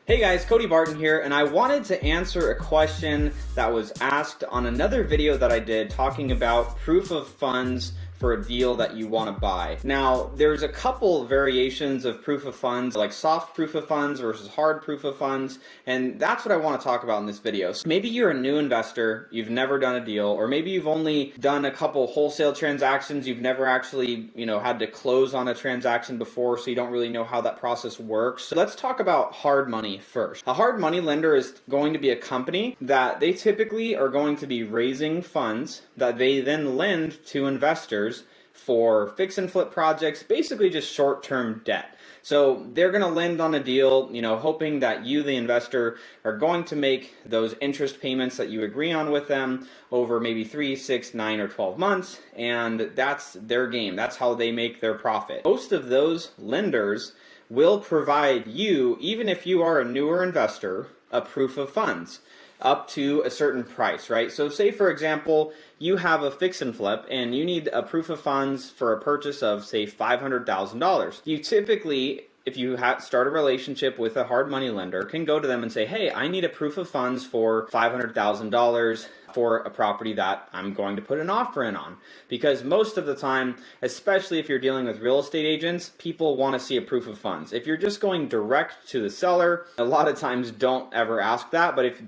Hey guys, Cody Barton here, and I wanted to answer a question that was asked on another video that I did talking about proof of funds for a deal that you want to buy. Now, there's a couple variations of proof of funds, like soft proof of funds versus hard proof of funds, and that's what I want to talk about in this video. So maybe you're a new investor, you've never done a deal, or maybe you've only done a couple wholesale transactions, you've never actually, had to close on a transaction before, so you don't really know how that process works. So let's talk about hard money first. A hard money lender is going to be a company that they typically are going to be raising funds that they then lend to investors for fix and flip projects, basically just short-term debt. So they're going to lend on a deal, hoping that you, the investor, are going to make those interest payments that you agree on with them over maybe 3, 6, 9, or 12 months, and that's their game. That's how they make their profit. Most of those lenders will provide you, even if you are a newer investor, a proof of funds up to a certain price, right? So say, for example, you have a fix and flip and you need a proof of funds for a purchase of, say, $500,000. You typically, if you start a relationship with a hard money lender, can go to them and say, hey, I need a proof of funds for $500,000 for a property that I'm going to put an offer in on. Because most of the time, especially if you're dealing with real estate agents, people want to see a proof of funds. If you're just going direct to the seller, a lot of times don't ever ask that, but if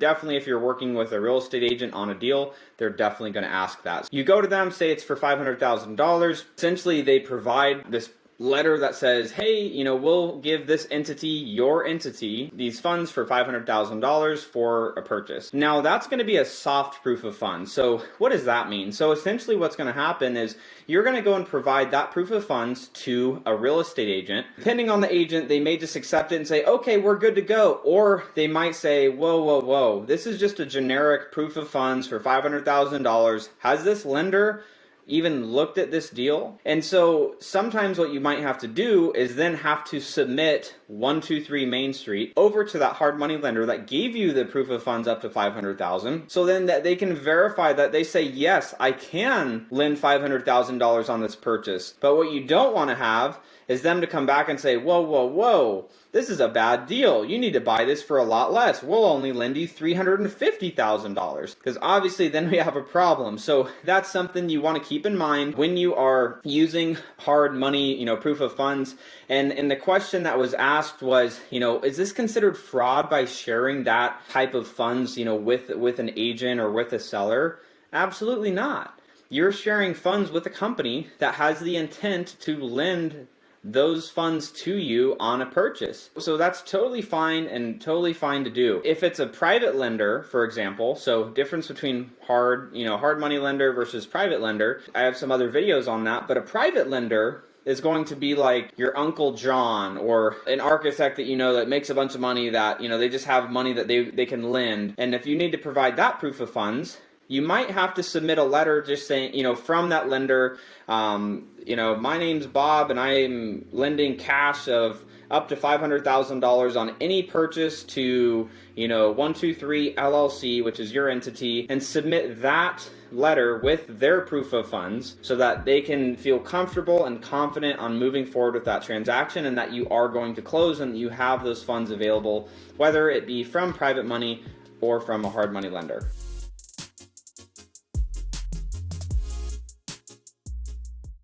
you're working with a real estate agent on a deal, they're definitely going to ask that. You go to them, say it's for $500,000. Essentially, they provide this letter that says, hey, we'll give this entity, your entity, these funds for $500,000 for a purchase. Now, that's going to be a soft proof of funds. So what does that mean? So essentially what's going to happen is you're going to go and provide that proof of funds to a real estate agent. Depending on the agent, they may just accept it and say, okay, we're good to go. Or they might say, whoa, this is just a generic proof of funds for $500,000. Has this lender even looked at this deal? And so sometimes what you might have to do is then have to submit 123 Main Street over to that hard money lender that gave you the proof of funds up to $500,000. So then that they can verify that they say, yes, I can lend $500,000 on this purchase. But what you don't want to have is them to come back and say, whoa, this is a bad deal. You need to buy this for a lot less. We'll only lend you $350,000. Because obviously then we have a problem. So that's something you want to keep in mind when you are using hard money, proof of funds. And the question that was asked was, is this considered fraud by sharing that type of funds, with an agent or with a seller? Absolutely not. You're sharing funds with a company that has the intent to lend those funds to you on a purchase. So that's totally fine and totally fine to do. If it's a private lender, for example, so difference between hard money lender versus private lender, I have some other videos on that, but a private lender is going to be like your Uncle John or an architect that that makes a bunch of money that, they just have money that they can lend. And if you need to provide that proof of funds, you might have to submit a letter just saying, from that lender, my name's Bob and I'm lending cash of up to $500,000 on any purchase to, 123 LLC, which is your entity, and submit that letter with their proof of funds so that they can feel comfortable and confident on moving forward with that transaction and that you are going to close and that you have those funds available, whether it be from private money or from a hard money lender.